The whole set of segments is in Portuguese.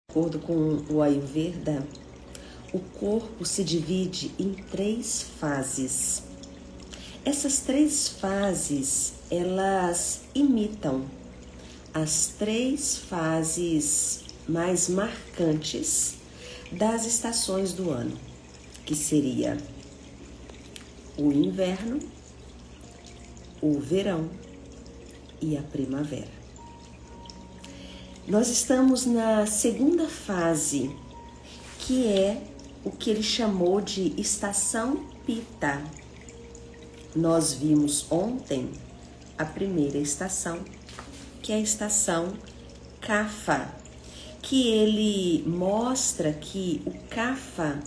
De acordo com o Ayurveda, o corpo se divide em 3 fases. Essas 3 fases, elas imitam as 3 fases mais marcantes das estações do ano, que seria o inverno, o verão e a primavera. Nós estamos na segunda fase, que é o que ele chamou de estação Pitta. Nós vimos ontem a primeira estação, que é a estação Kapha, que ele mostra que o Kapha,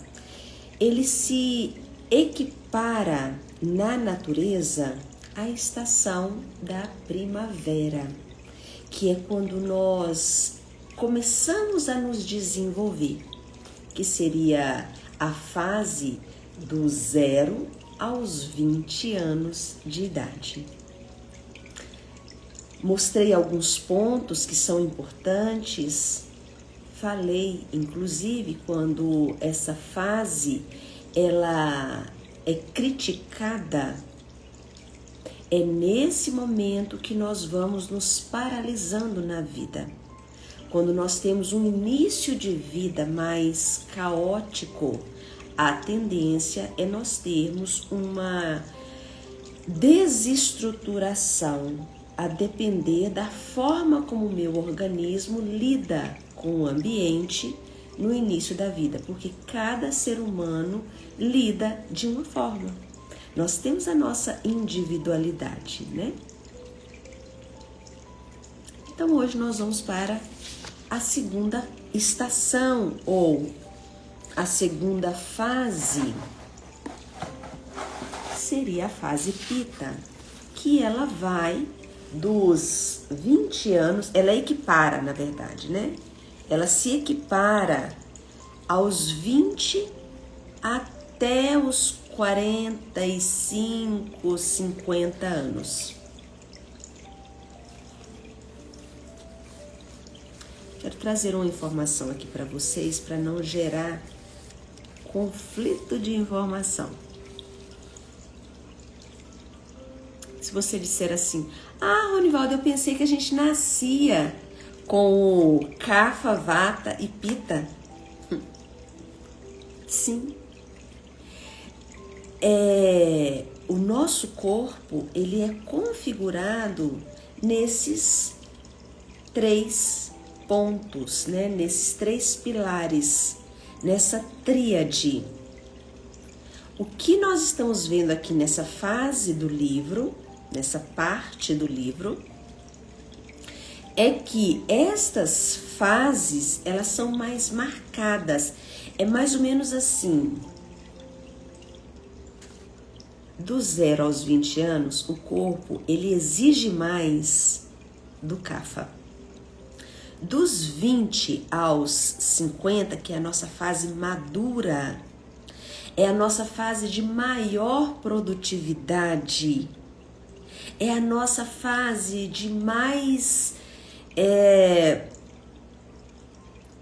ele se equipara na natureza à estação da primavera, que é quando nós começamos a nos desenvolver, que seria a fase do 0 aos 20 anos de idade. Mostrei alguns pontos que são importantes, falei inclusive quando essa fase ela é criticada. É nesse momento que nós vamos nos paralisando na vida. Quando nós temos um início de vida mais caótico, a tendência é nós termos uma desestruturação, a depender da forma como o meu organismo lida com o ambiente no início da vida, porque cada ser humano lida de uma forma. Nós temos a nossa individualidade, né? Então hoje nós vamos para a segunda estação ou a segunda fase, seria a fase Pitta, que ela vai dos 20 anos, ela equipara, na verdade, né? Ela se equipara aos 20 até os 45, 50 anos. Quero trazer uma informação aqui para vocês, para não gerar conflito de informação. Se você disser assim, Ronivaldo, eu pensei que a gente nascia com o Kapha, Vata e Pitta. Sim. O nosso corpo, ele é configurado nesses 3 pontos, né? Nesses 3 pilares, nessa tríade. O que nós estamos vendo aqui nessa fase do livro, nessa parte do livro, é que estas fases, elas são mais marcadas. É mais ou menos assim. Do 0 aos 20 anos, o corpo, ele exige mais do Kapha. Dos 20 aos 50, que é a nossa fase madura, é a nossa fase de maior produtividade, é a nossa fase de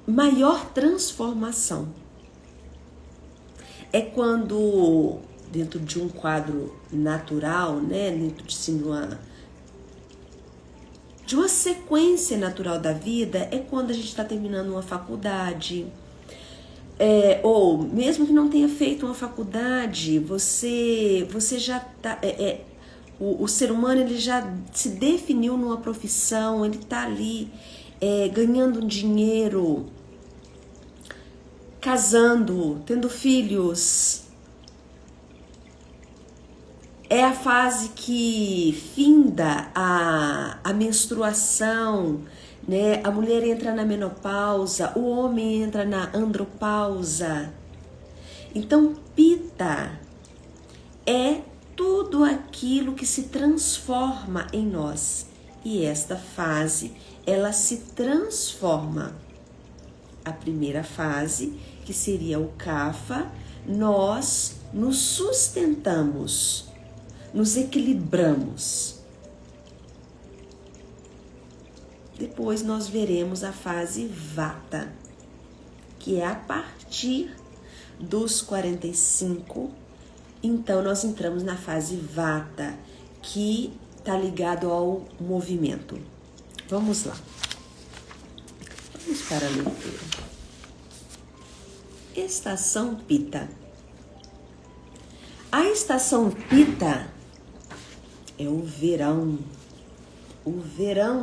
maior transformação. É quando, dentro de um quadro natural, né, dentro de uma sequência natural da vida, é quando a gente está terminando uma faculdade, ou mesmo que não tenha feito uma faculdade, você já tá, o ser humano, ele já se definiu numa profissão, ele está ali ganhando dinheiro, casando, tendo filhos. É a fase que finda a menstruação, né? A mulher entra na menopausa, o homem entra na andropausa. Então, Pitta é tudo aquilo que se transforma em nós. E esta fase, ela se transforma. A primeira fase, que seria o Kapha, nós nos sustentamos, nos equilibramos. Depois nós veremos a fase Vata, que é a partir dos 45, então nós entramos na fase Vata, que está ligado ao movimento. Vamos lá. Vamos para a leitura. Estação Pitta. A estação Pitta é o verão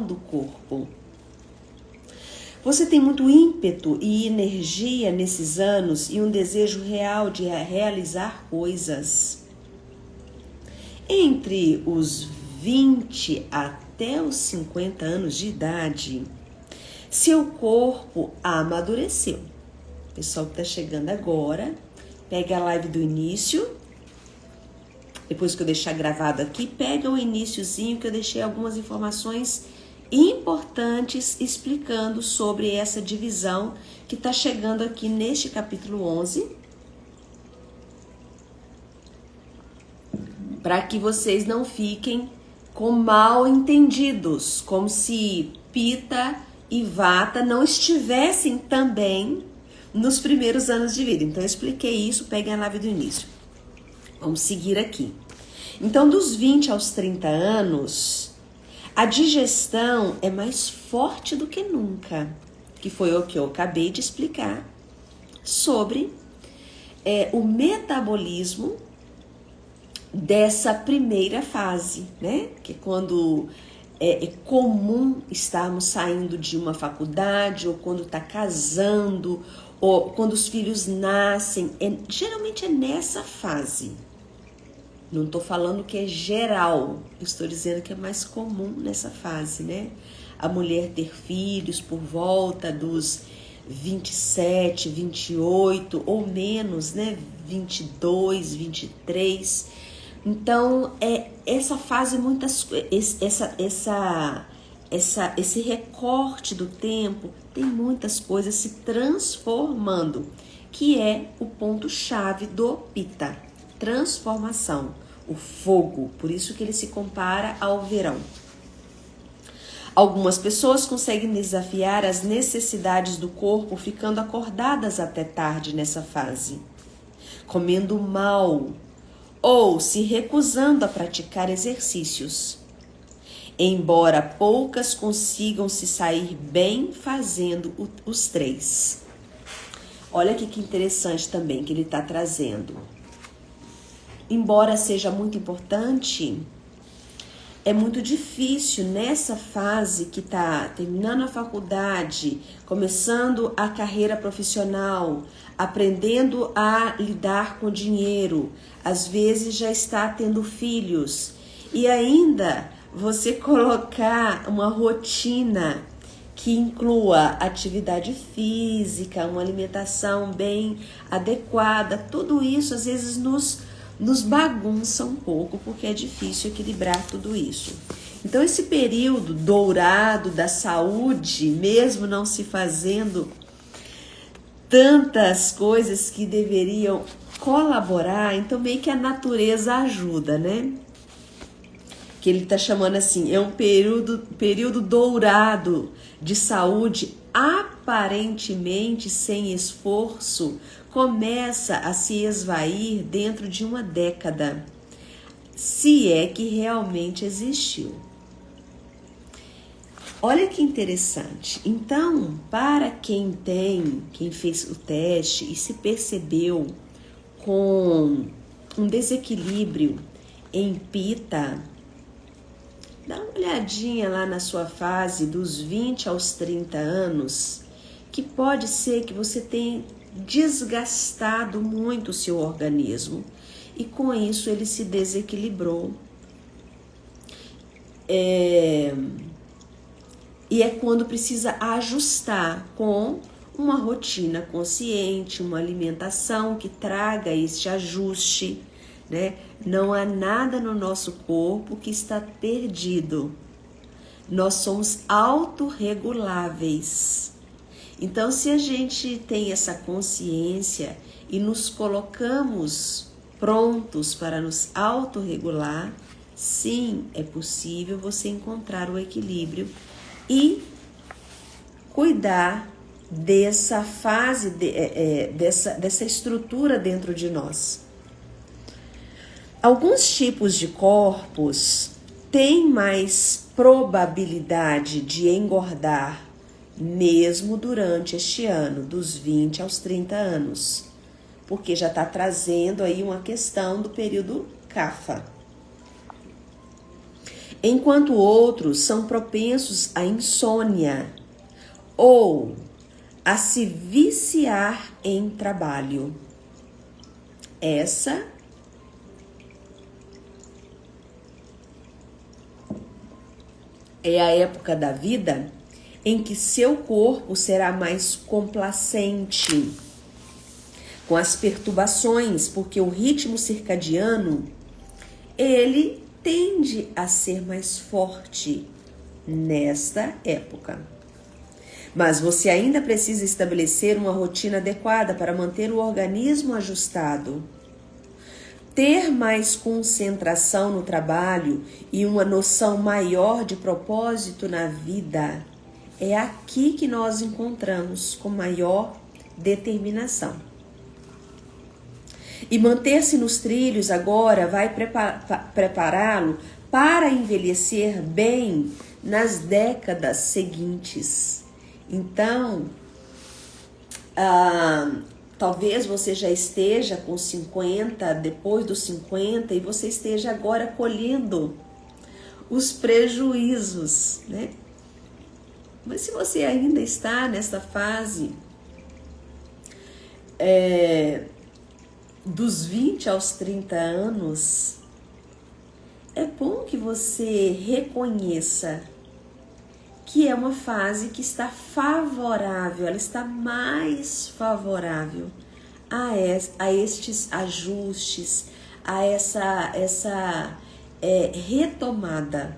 do corpo. Você tem muito ímpeto e energia nesses anos e um desejo real de realizar coisas. Entre os 20 até os 50 anos de idade, seu corpo amadureceu. Pessoal que está chegando agora, pega a live do início, depois que eu deixar gravado aqui, pega o iniciozinho que eu deixei algumas informações importantes explicando sobre essa divisão que está chegando aqui neste capítulo 11, para que vocês não fiquem com mal entendidos, como se Pitta e Vata não estivessem também nos primeiros anos de vida. Então eu expliquei isso, peguem a live do início. Vamos seguir aqui. Então, dos 20 aos 30 anos, a digestão é mais forte do que nunca, que foi o que eu acabei de explicar sobre o metabolismo dessa primeira fase, né? Que é quando é comum estarmos saindo de uma faculdade, ou quando está casando, ou quando os filhos nascem. Geralmente é nessa fase. Não estou falando que é geral, estou dizendo que é mais comum nessa fase, né? A mulher ter filhos por volta dos 27, 28 ou menos, né? 22, 23. Então, essa fase, esse recorte do tempo, tem muitas coisas se transformando, que é o ponto-chave do Pitta. Transformação, o fogo, por isso que ele se compara ao verão. Algumas pessoas conseguem desafiar as necessidades do corpo ficando acordadas até tarde nessa fase, comendo mal ou se recusando a praticar exercícios. Embora poucas consigam se sair bem fazendo os três. Olha aqui que interessante também que ele está trazendo. Embora seja muito importante, é muito difícil nessa fase que está terminando a faculdade, começando a carreira profissional, aprendendo a lidar com dinheiro, às vezes já está tendo filhos, e ainda você colocar uma rotina que inclua atividade física, uma alimentação bem adequada, tudo isso às vezes nos bagunça um pouco, porque é difícil equilibrar tudo isso. Então, esse período dourado da saúde, mesmo não se fazendo tantas coisas que deveriam colaborar, então meio que a natureza ajuda, né? Que ele está chamando assim, é um período dourado de saúde, aparentemente sem esforço, começa a se esvair dentro de uma década, se é que realmente existiu. Olha que interessante. Então, para quem fez o teste e se percebeu com um desequilíbrio em Pitta, dá uma olhadinha lá na sua fase dos 20 aos 30 anos, que pode ser que você tenha desgastado muito o seu organismo e com isso ele se desequilibrou. E é quando precisa ajustar com uma rotina consciente, uma alimentação que traga esse ajuste, né? Não há nada no nosso corpo que está perdido. Nós somos autorreguláveis. Então, se a gente tem essa consciência e nos colocamos prontos para nos autorregular, sim, é possível você encontrar o equilíbrio e cuidar dessa fase, dessa estrutura dentro de nós. Alguns tipos de corpos têm mais probabilidade de engordar mesmo durante este ano, dos 20 aos 30 anos, porque já está trazendo aí uma questão do período Kapha. Enquanto outros são propensos à insônia ou a se viciar em trabalho. Essa é a época da vida em que seu corpo será mais complacente com as perturbações, porque o ritmo circadiano, ele tende a ser mais forte nesta época. Mas você ainda precisa estabelecer uma rotina adequada para manter o organismo ajustado. Ter mais concentração no trabalho e uma noção maior de propósito na vida é aqui que nós encontramos com maior determinação. E manter-se nos trilhos agora vai prepará-lo para envelhecer bem nas décadas seguintes. Então, talvez você já esteja com 50, depois dos 50, e você esteja agora colhendo os prejuízos, né? Mas se você ainda está nessa fase dos 20 aos 30 anos, é bom que você reconheça que é uma fase que está favorável, ela está mais favorável a estes ajustes, a essa retomada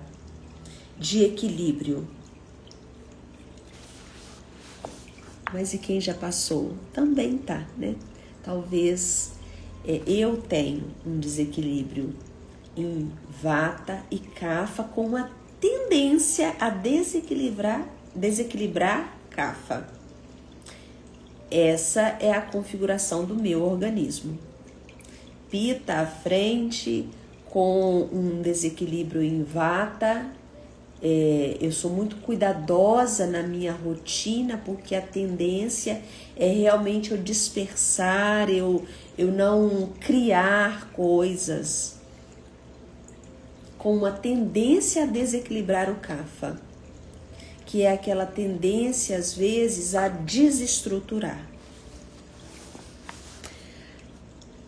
de equilíbrio. Mas e quem já passou? Também tá, né? Talvez eu tenho um desequilíbrio em Vata e Kapha com uma tendência a desequilibrar Kapha. Essa é a configuração do meu organismo. Pitta à frente com um desequilíbrio em Vata. Eu sou muito cuidadosa na minha rotina, porque a tendência é realmente eu dispersar, eu não criar coisas, com uma tendência a desequilibrar o Kapha, que é aquela tendência, às vezes, a desestruturar.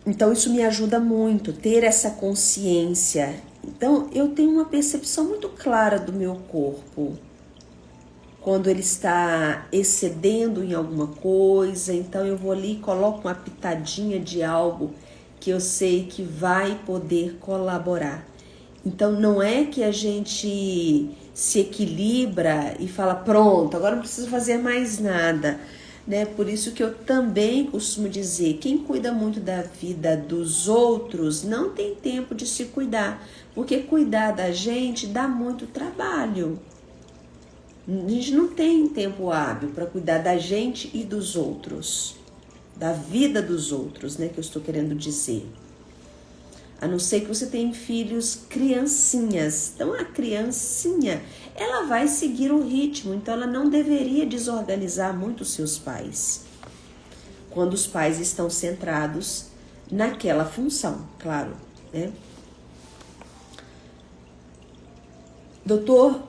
Então, isso me ajuda muito, ter essa consciência. Então, eu tenho uma percepção muito clara do meu corpo. Quando ele está excedendo em alguma coisa, então eu vou ali e coloco uma pitadinha de algo que eu sei que vai poder colaborar. Então, não é que a gente se equilibra e fala, pronto, agora não preciso fazer mais nada, né? Por isso que eu também costumo dizer, quem cuida muito da vida dos outros não tem tempo de se cuidar, porque cuidar da gente dá muito trabalho. A gente não tem tempo hábil para cuidar da gente e dos outros, da vida dos outros, né? Que eu estou querendo dizer. A não ser que você tenha filhos criancinhas. Então, a criancinha, ela vai seguir o ritmo. Então, ela não deveria desorganizar muito os seus pais. Quando os pais estão centrados naquela função, claro, né? Doutor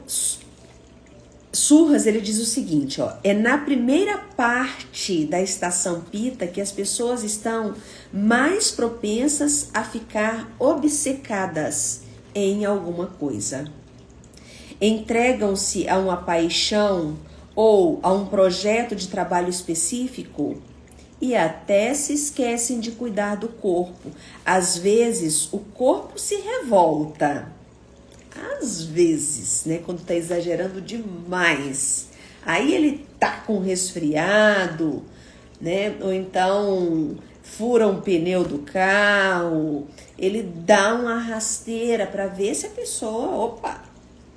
Surras, ele diz o seguinte, é na primeira parte da estação Pitta que as pessoas estão mais propensas a ficar obcecadas em alguma coisa. Entregam-se a uma paixão ou a um projeto de trabalho específico e até se esquecem de cuidar do corpo. Às vezes, o corpo se revolta. Às vezes, né, quando tá exagerando demais, aí ele tá com resfriado, né, ou então fura um pneu do carro, ele dá uma rasteira para ver se a pessoa, opa,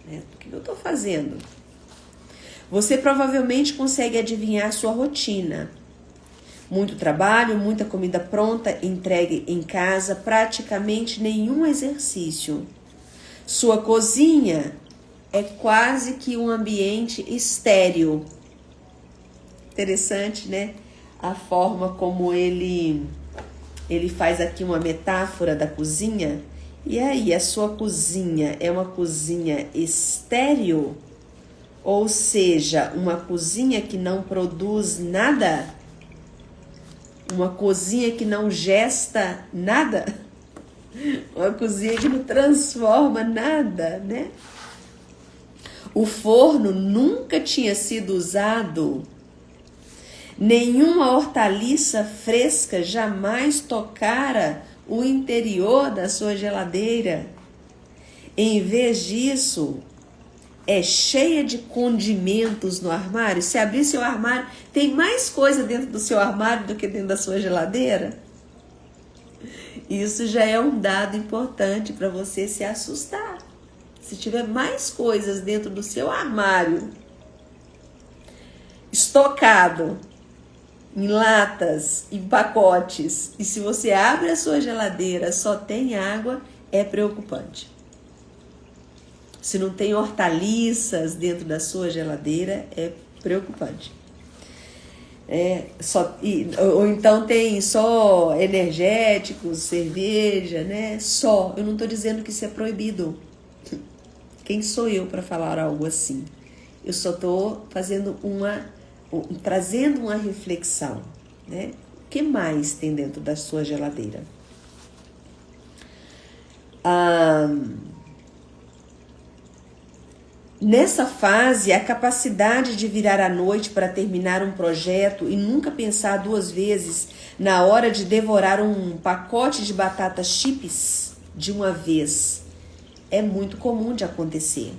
né, o que eu tô fazendo? Você provavelmente consegue adivinhar sua rotina. Muito trabalho, muita comida pronta, entregue em casa, praticamente nenhum exercício. Sua cozinha é quase que um ambiente estéril. Interessante, né? A forma como ele faz aqui uma metáfora da cozinha. E aí, a sua cozinha é uma cozinha estéril? Ou seja, uma cozinha que não produz nada? Uma cozinha que não gesta nada? Uma cozinha que não transforma nada, né? O forno nunca tinha sido usado. Nenhuma hortaliça fresca jamais tocara o interior da sua geladeira. Em vez disso, é cheia de condimentos no armário. Se abrir seu armário, tem mais coisa dentro do seu armário do que dentro da sua geladeira? Isso já é um dado importante para você se assustar. Se tiver mais coisas dentro do seu armário, estocado em latas, em pacotes, e se você abre a sua geladeira, só tem água, é preocupante. Se não tem hortaliças dentro da sua geladeira, é preocupante. Ou então tem só energéticos, cerveja, né? Só. Eu não estou dizendo que isso é proibido. Quem sou eu para falar algo assim? Eu só estou trazendo uma reflexão, né? O que mais tem dentro da sua geladeira? Nessa fase, a capacidade de virar à noite para terminar um projeto e nunca pensar duas vezes na hora de devorar um pacote de batatas chips de uma vez é muito comum de acontecer.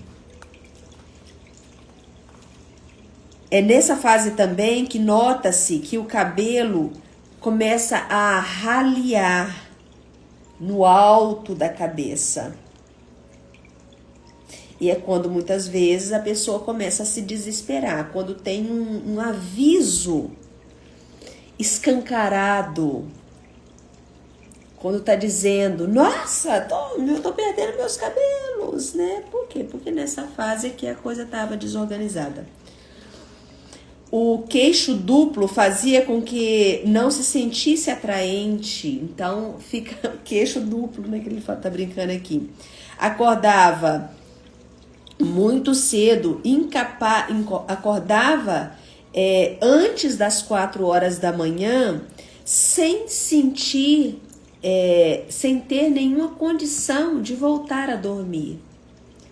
É nessa fase também que nota-se que o cabelo começa a ralear no alto da cabeça. E é quando muitas vezes a pessoa começa a se desesperar, quando tem um aviso escancarado, quando tá dizendo, nossa, eu tô perdendo meus cabelos, né? Por quê? Porque nessa fase aqui a coisa estava desorganizada. O queixo duplo fazia com que não se sentisse atraente, então fica queixo duplo, né, que ele tá brincando aqui. Acordava muito cedo, acordava antes das 4 horas da manhã, sem sentir, sem ter nenhuma condição de voltar a dormir,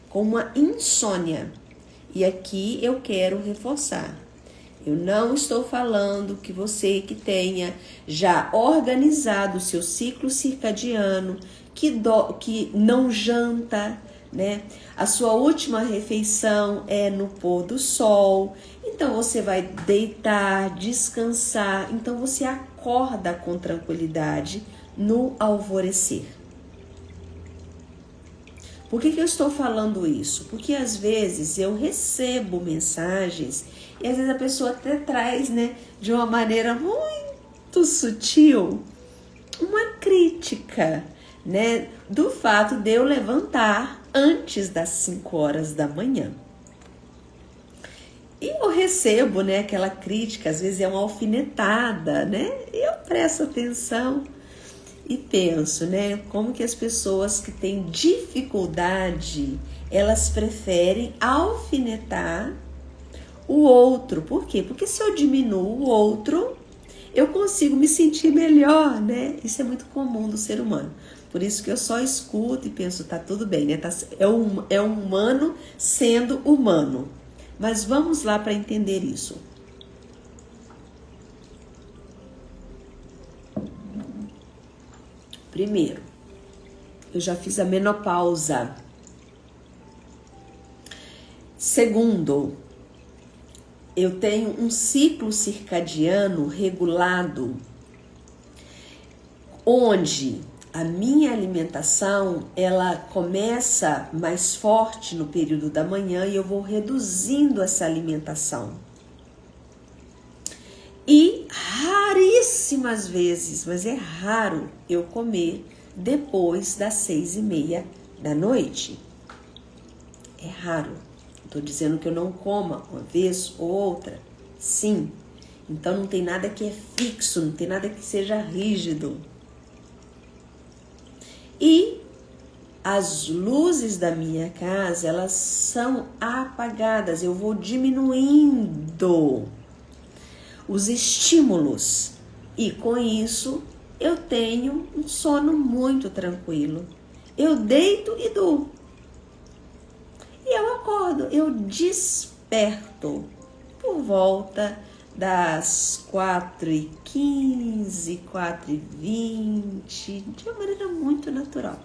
com uma insônia. E aqui eu quero reforçar. Eu não estou falando que você que tenha já organizado o seu ciclo circadiano, que não janta, né? A sua última refeição é no pôr do sol, então você vai deitar, descansar, então você acorda com tranquilidade no alvorecer. Por que eu estou falando isso? Porque às vezes eu recebo mensagens e às vezes a pessoa até traz, né, de uma maneira muito sutil, uma crítica, né, do fato de eu levantar antes das 5 horas da manhã. E eu recebo, né, aquela crítica, às vezes é uma alfinetada, né, e eu presto atenção e penso, né, como que as pessoas que têm dificuldade, elas preferem alfinetar o outro. Por quê? Porque se eu diminuo o outro, eu consigo me sentir melhor, né? Isso é muito comum do ser humano. Por isso que eu só escuto e penso, tá tudo bem, né? É um humano sendo humano. Mas vamos lá para entender isso. Primeiro, eu já fiz a menopausa. Segundo, eu tenho um ciclo circadiano regulado, onde a minha alimentação, ela começa mais forte no período da manhã e eu vou reduzindo essa alimentação. E raríssimas vezes, mas é raro eu comer depois das 6:30 da noite. É raro. Estou dizendo que eu não coma uma vez ou outra. Sim. Então não tem nada que é fixo, não tem nada que seja rígido. E as luzes da minha casa, elas são apagadas. Eu vou diminuindo os estímulos. E com isso, eu tenho um sono muito tranquilo. Eu deito e durmo. E eu acordo, eu desperto por volta das 4h15, 4h20, de uma maneira muito natural.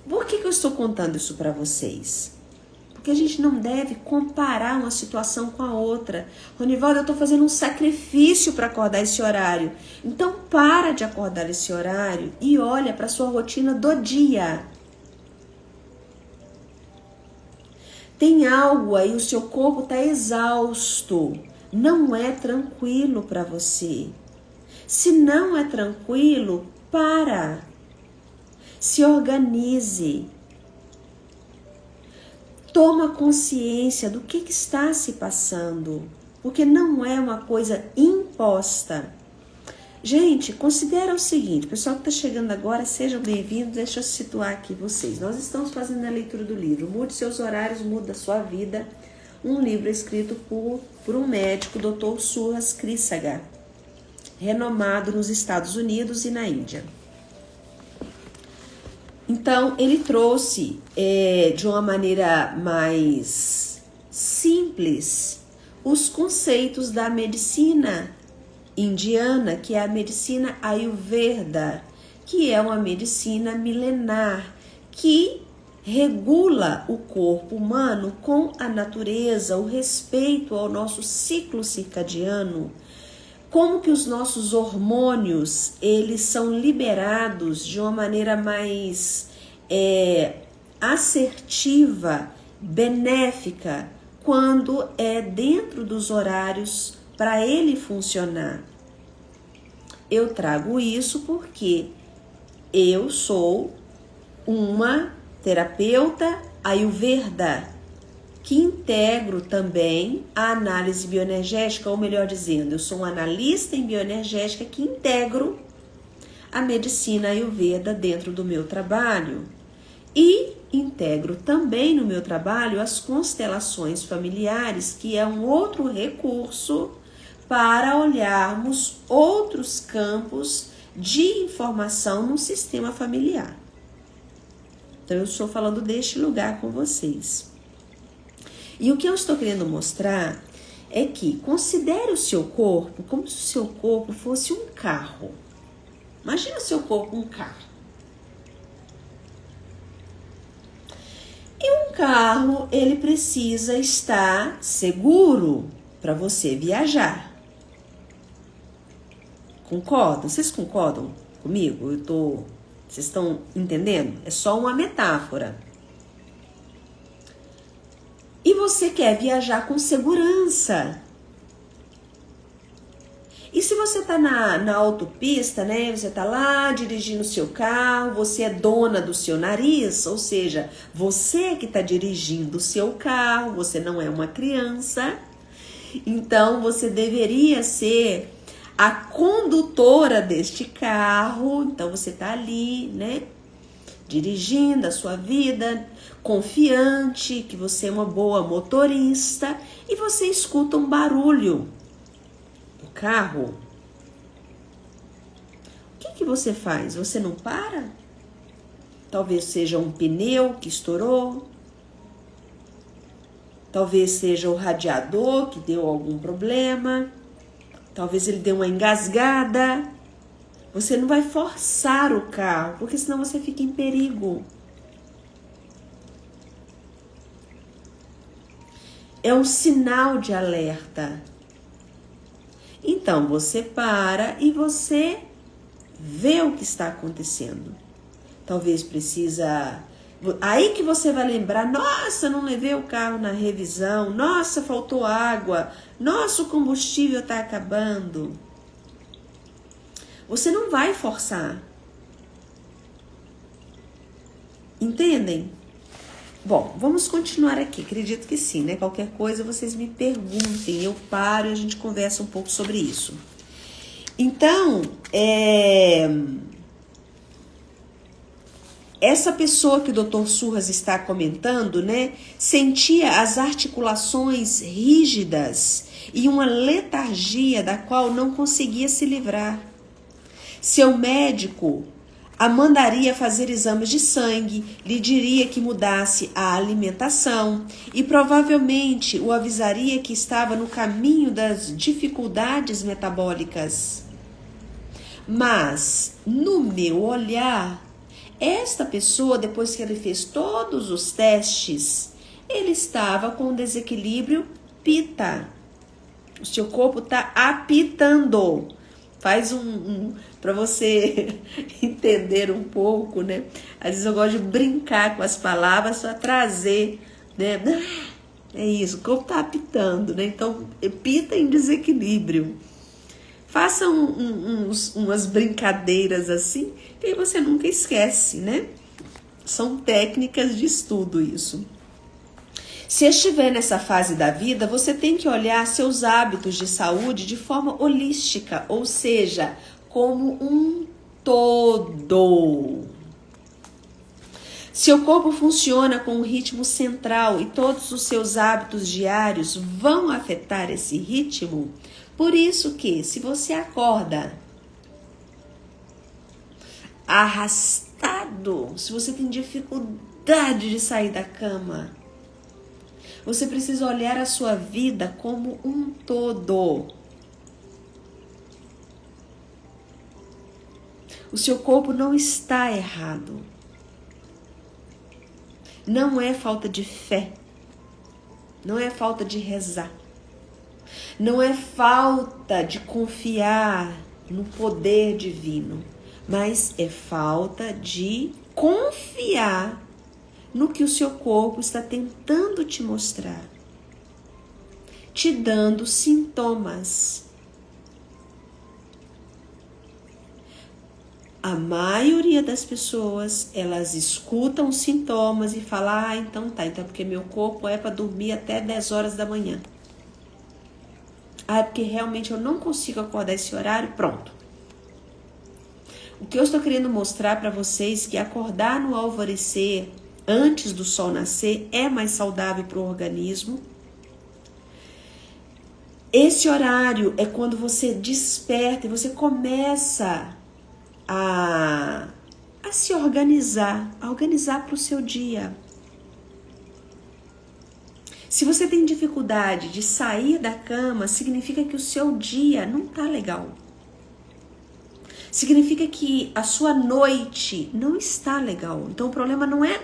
Por que eu estou contando isso para vocês? Porque a gente não deve comparar uma situação com a outra. Ronivaldo, eu estou fazendo um sacrifício para acordar esse horário. Então para de acordar esse horário e olha para a sua rotina do dia. Tem algo aí, o seu corpo está exausto, não é tranquilo para você. Se não é tranquilo, para. Se organize. Toma consciência do que está se passando, porque não é uma coisa imposta. Gente, considera o seguinte, pessoal que está chegando agora, sejam bem-vindos, deixa eu situar aqui vocês. Nós estamos fazendo a leitura do livro Mude Seus Horários, Muda a Sua Vida, um livro escrito por um médico, Dr. Suhas Krisaga, renomado nos Estados Unidos e na Índia. Então, ele trouxe de uma maneira mais simples os conceitos da medicina indiana, que é a medicina Ayurveda, que é uma medicina milenar, que regula o corpo humano com a natureza, o respeito ao nosso ciclo circadiano, como que os nossos hormônios, eles são liberados de uma maneira mais assertiva, benéfica, quando é dentro dos horários para ele funcionar. Eu trago isso porque eu sou uma terapeuta Ayurveda, que integro também a análise bioenergética, ou melhor dizendo, eu sou um analista em bioenergética que integro a medicina Ayurveda dentro do meu trabalho. E integro também no meu trabalho as constelações familiares, que é um outro recurso para olharmos outros campos de informação no sistema familiar. Então, eu estou falando deste lugar com vocês. E o que eu estou querendo mostrar é que considere o seu corpo como se o seu corpo fosse um carro. Imagina o seu corpo um carro. E um carro, ele precisa estar seguro para você viajar. Concordam? Vocês concordam comigo? Vocês estão entendendo? É só uma metáfora. E você quer viajar com segurança. E se você está na autopista, né? Você está lá dirigindo o seu carro, você é dona do seu nariz, ou seja, você que está dirigindo o seu carro, você não é uma criança. Então, você deveria ser a condutora deste carro. Então, você está ali, né? Dirigindo a sua vida, confiante que você é uma boa motorista, e você escuta um barulho do carro. O que você faz? Você não para? Talvez seja um pneu que estourou, talvez seja o radiador que deu algum problema, talvez ele deu uma engasgada. Você não vai forçar o carro, porque senão você fica em perigo. É um sinal de alerta. Então, você para e você vê o que está acontecendo. Talvez precisa... Aí que você vai lembrar, nossa, não levei o carro na revisão, nossa, faltou água, nossa, o combustível está acabando. Você não vai forçar. Entendem? Bom, vamos continuar aqui, acredito que sim, né? Qualquer coisa vocês me perguntem, eu paro e a gente conversa um pouco sobre isso. Então, essa pessoa que o Dr. Surras está comentando, né, sentia as articulações rígidas e uma letargia da qual não conseguia se livrar. Seu médico a mandaria fazer exames de sangue, lhe diria que mudasse a alimentação e provavelmente o avisaria que estava no caminho das dificuldades metabólicas. Mas, no meu olhar, esta pessoa, depois que ele fez todos os testes, ele estava com desequilíbrio Pitta. O seu corpo está apitando. Faz para você entender um pouco, né? Às vezes eu gosto de brincar com as palavras para trazer, né? É isso, o corpo está apitando, né? Então, pita em desequilíbrio. Faça umas brincadeiras assim, que aí você nunca esquece, né? São técnicas de estudo isso. Se estiver nessa fase da vida, você tem que olhar seus hábitos de saúde de forma holística, ou seja, como um todo. Seu corpo funciona com um ritmo central e todos os seus hábitos diários vão afetar esse ritmo. Por isso que, se você acorda arrastado, se você tem dificuldade de sair da cama, você precisa olhar a sua vida como um todo. O seu corpo não está errado. Não é falta de fé. Não é falta de rezar. Não é falta de confiar no poder divino. Mas é falta de confiar no que o seu corpo está tentando te mostrar, te dando sintomas. A maioria das pessoas, elas escutam os sintomas e falam, então tá, então é porque meu corpo é para dormir até 10 horas da manhã. É porque realmente eu não consigo acordar esse horário, pronto. O que eu estou querendo mostrar para vocês é que acordar no alvorecer, antes do sol nascer, é mais saudável para o organismo. Esse horário é quando você desperta e você começa a se organizar para o seu dia. Se você tem dificuldade de sair da cama, significa que o seu dia não está legal. Significa que a sua noite não está legal. Então o problema não é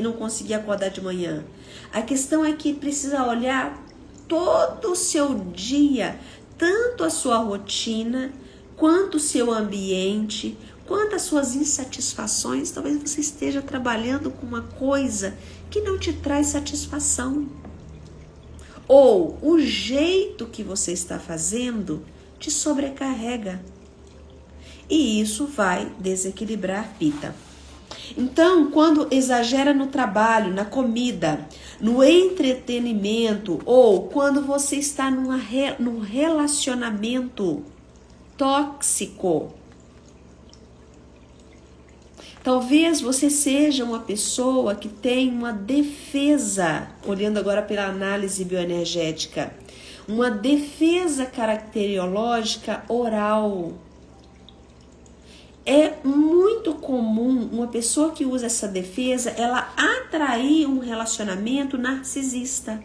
não conseguir acordar de manhã. A questão é que precisa olhar todo o seu dia, tanto a sua rotina, quanto o seu ambiente, quanto as suas insatisfações. Talvez você esteja trabalhando com uma coisa que não te traz satisfação. Ou o jeito que você está fazendo te sobrecarrega. E isso vai desequilibrar Pitta. Então, quando exagera no trabalho, na comida, no entretenimento, ou quando você está num relacionamento tóxico, talvez você seja uma pessoa que tem uma defesa, olhando agora pela análise bioenergética, uma defesa caracteriológica oral. É muito comum uma pessoa que usa essa defesa, ela atrair um relacionamento narcisista.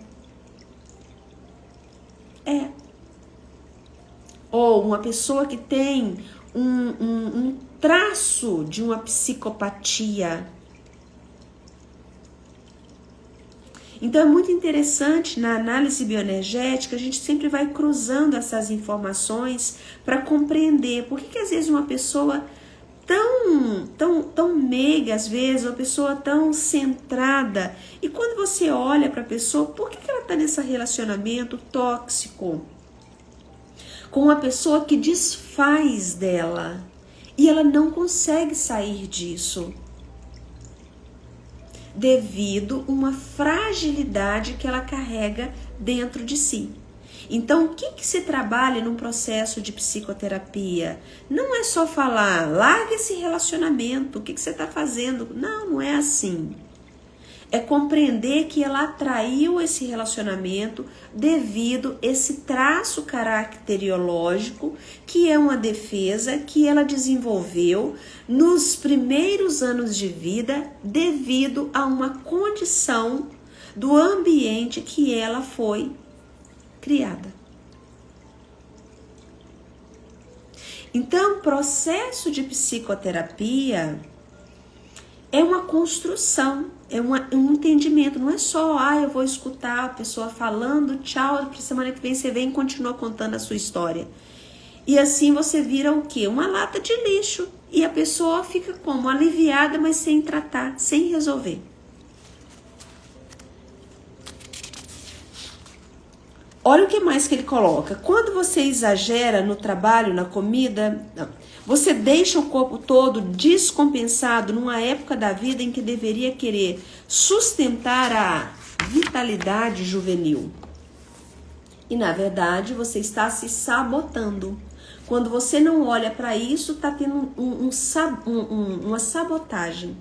Ou uma pessoa que tem um traço de uma psicopatia. Então é muito interessante na análise bioenergética, a gente sempre vai cruzando essas informações para compreender por que às vezes uma pessoa tão meiga às vezes, uma pessoa tão centrada. E quando você olha para a pessoa, por que ela está nesse relacionamento tóxico? Com uma pessoa que desfaz dela e ela não consegue sair disso devido a uma fragilidade que ela carrega dentro de si. Então, o que se trabalha num processo de psicoterapia? Não é só falar, larga esse relacionamento, o que você está fazendo? Não, não é assim. É compreender que ela atraiu esse relacionamento devido a esse traço caracteriológico, que é uma defesa que ela desenvolveu nos primeiros anos de vida devido a uma condição do ambiente que ela foi criada. Então, o processo de psicoterapia é uma construção, é um entendimento. Não é só, eu vou escutar a pessoa falando, tchau, pra semana que vem você vem e continua contando a sua história. E assim você vira o quê? Uma lata de lixo. E a pessoa fica como? Aliviada, mas sem tratar, sem resolver. Olha o que mais que ele coloca. Quando você exagera no trabalho, na comida, você deixa o corpo todo descompensado numa época da vida em que deveria querer sustentar a vitalidade juvenil. E na verdade você está se sabotando. Quando você não olha para isso, está tendo uma sabotagem.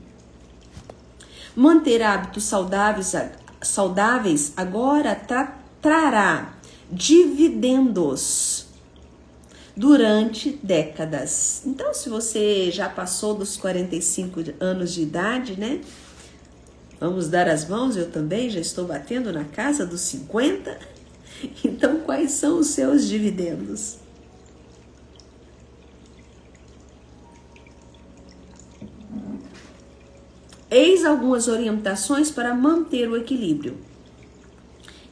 Manter hábitos saudáveis agora trará dividendos durante décadas. Então, se você já passou dos 45 anos de idade, né? Vamos dar as mãos, eu também já estou batendo na casa dos 50. Então, quais são os seus dividendos? Eis algumas orientações para manter o equilíbrio.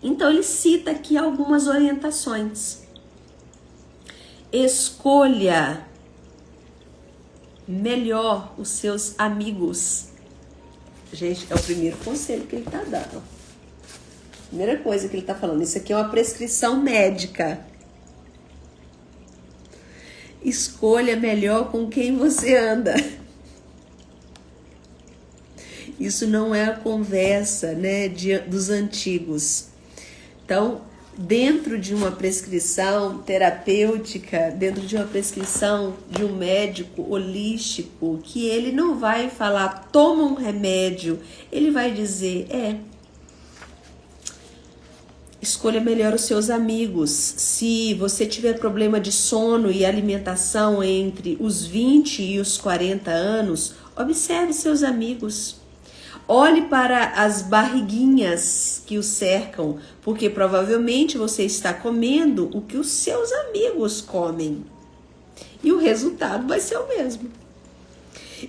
Então, ele cita aqui algumas orientações. Escolha melhor os seus amigos. Gente, é o primeiro conselho que ele está dando. Primeira coisa que ele está falando. Isso aqui é uma prescrição médica. Escolha melhor com quem você anda. Isso não é a conversa, né, dos antigos. Então, dentro de uma prescrição terapêutica, dentro de uma prescrição de um médico holístico, que ele não vai falar, toma um remédio, ele vai dizer, escolha melhor os seus amigos. Se você tiver problema de sono e alimentação entre os 20 e os 40 anos, observe seus amigos. Olhe para as barriguinhas que o cercam, porque provavelmente você está comendo o que os seus amigos comem. E o resultado vai ser o mesmo.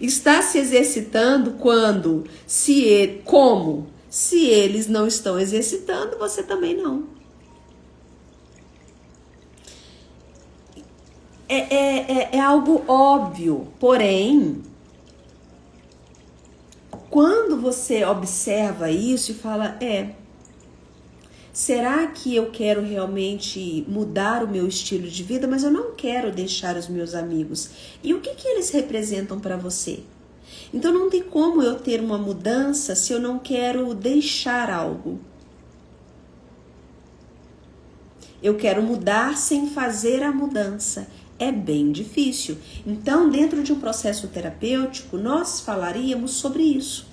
Está se exercitando quando? Como? Se eles não estão exercitando, você também não. É algo óbvio, porém, quando você observa isso e fala, será que eu quero realmente mudar o meu estilo de vida, mas eu não quero deixar os meus amigos? E o que eles representam para você? Então não tem como eu ter uma mudança se eu não quero deixar algo. Eu quero mudar sem fazer a mudança. É bem difícil. Então, dentro de um processo terapêutico, nós falaríamos sobre isso.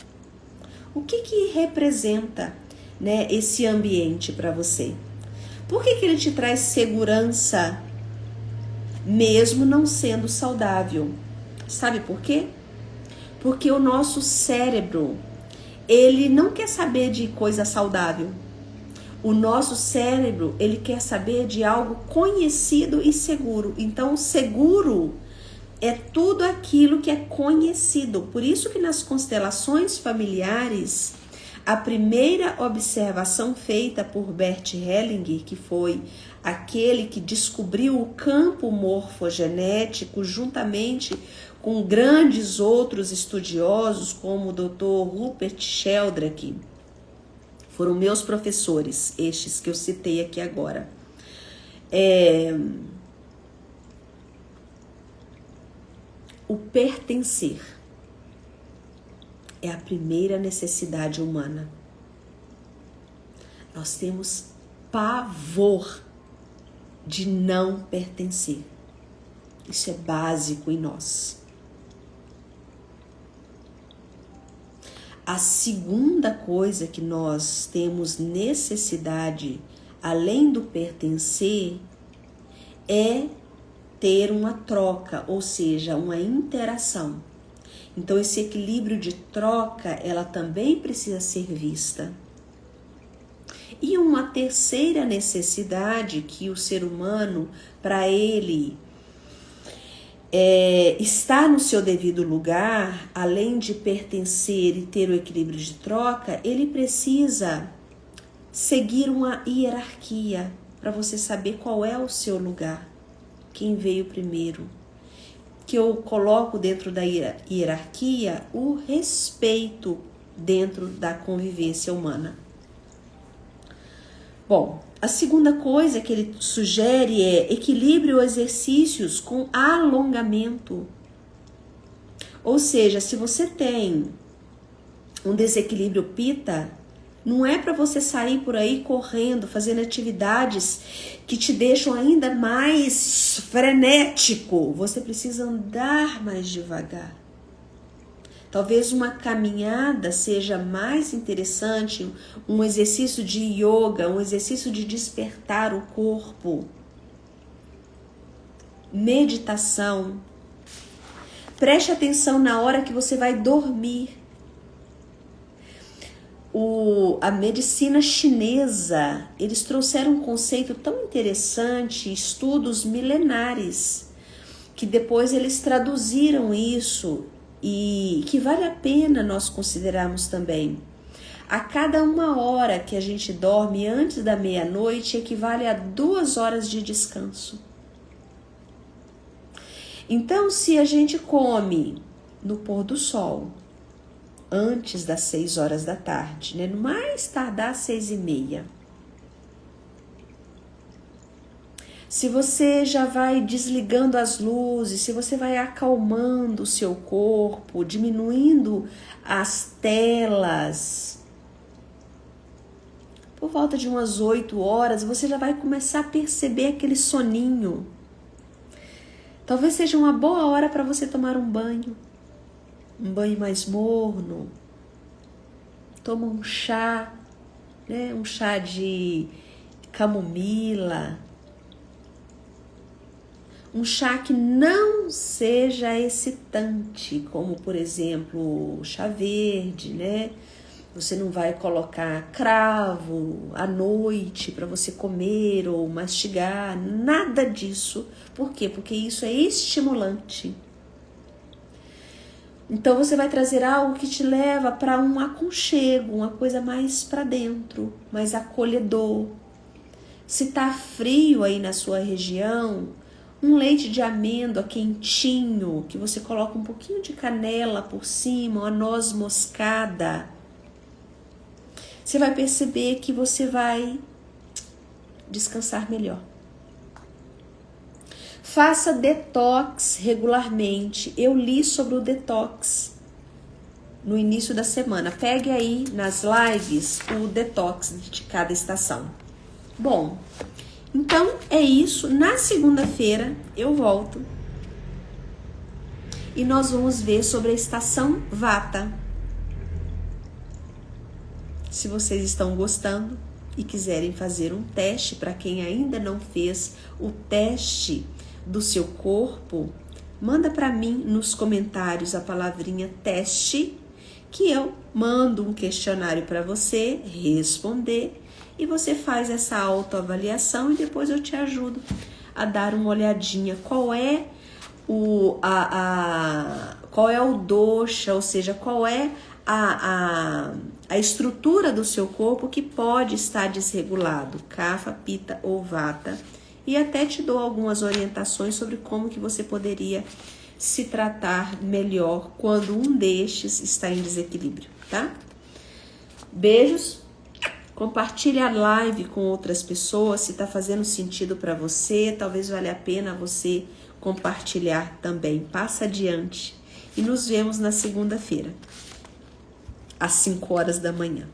O que representa, né, esse ambiente para você? Por que ele te traz segurança, mesmo não sendo saudável? Sabe por quê? Porque o nosso cérebro, ele não quer saber de coisa saudável. O nosso cérebro, ele quer saber de algo conhecido e seguro. Então, seguro é tudo aquilo que é conhecido. Por isso que nas constelações familiares, A primeira observação feita por Bert Hellinger, que foi aquele que descobriu o campo morfogenético juntamente com grandes outros estudiosos, como o Dr. Rupert Sheldrake, foram meus professores, estes que eu citei aqui agora. O pertencer é a primeira necessidade humana. Nós temos pavor de não pertencer. Isso é básico em nós. A segunda coisa que nós temos necessidade, além do pertencer, é ter uma troca, ou seja, uma interação. Então, esse equilíbrio de troca, ela também precisa ser vista. E uma terceira necessidade que o ser humano, para ele estar no seu devido lugar, além de pertencer e ter o equilíbrio de troca, ele precisa seguir uma hierarquia para você saber qual é o seu lugar, quem veio primeiro. Que eu coloco dentro da hierarquia o respeito dentro da convivência humana. Bom, a segunda coisa que ele sugere é equilíbrio ou exercícios com alongamento. Ou seja, se você tem um desequilíbrio pita, não é para você sair por aí correndo, fazendo atividades que te deixam ainda mais frenético. Você precisa andar mais devagar. Talvez uma caminhada seja mais interessante, um exercício de yoga, um exercício de despertar o corpo. Meditação. Preste atenção na hora que você vai dormir. A medicina chinesa, eles trouxeram um conceito tão interessante, estudos milenares, que depois eles traduziram isso e que vale a pena nós considerarmos também. A cada 1 hora que a gente dorme antes da meia-noite equivale a 2 horas de descanso. Então, se a gente come no pôr do sol, antes das 6 horas da tarde, né? No mais tardar 6h30. Se você já vai desligando as luzes, se você vai acalmando o seu corpo, diminuindo as telas, por volta de umas 8 horas, você já vai começar a perceber aquele soninho. Talvez seja uma boa hora para você tomar um banho mais morno. Toma um chá, né? Um chá de camomila. Um chá que não seja excitante, como por exemplo, chá verde, né? Você não vai colocar cravo à noite para você comer ou mastigar, nada disso. Por quê? Porque isso é estimulante. Então você vai trazer algo que te leva para um aconchego, uma coisa mais para dentro, mais acolhedor. Se tá frio aí na sua região, um leite de amêndoa quentinho, que você coloca um pouquinho de canela por cima, uma noz moscada. Você vai perceber que você vai descansar melhor. Faça detox regularmente. Eu li sobre o detox no início da semana. Pegue aí nas lives o detox de cada estação. Bom, então é isso. Na segunda-feira eu volto e nós vamos ver sobre a estação Vata. Se vocês estão gostando e quiserem fazer um teste, para quem ainda não fez o teste do seu corpo, manda para mim nos comentários a palavrinha teste, que eu mando um questionário para você responder e você faz essa autoavaliação e depois eu te ajudo a dar uma olhadinha qual é o dosha, ou seja, qual é a estrutura do seu corpo que pode estar desregulado, Kapha, Pitta ou Vata, e até te dou algumas orientações sobre como que você poderia se tratar melhor quando um destes está em desequilíbrio, tá? Beijos, compartilhe a live com outras pessoas, se está fazendo sentido para você, talvez valha a pena você compartilhar também, passa adiante e nos vemos na segunda-feira, às 5 horas da manhã.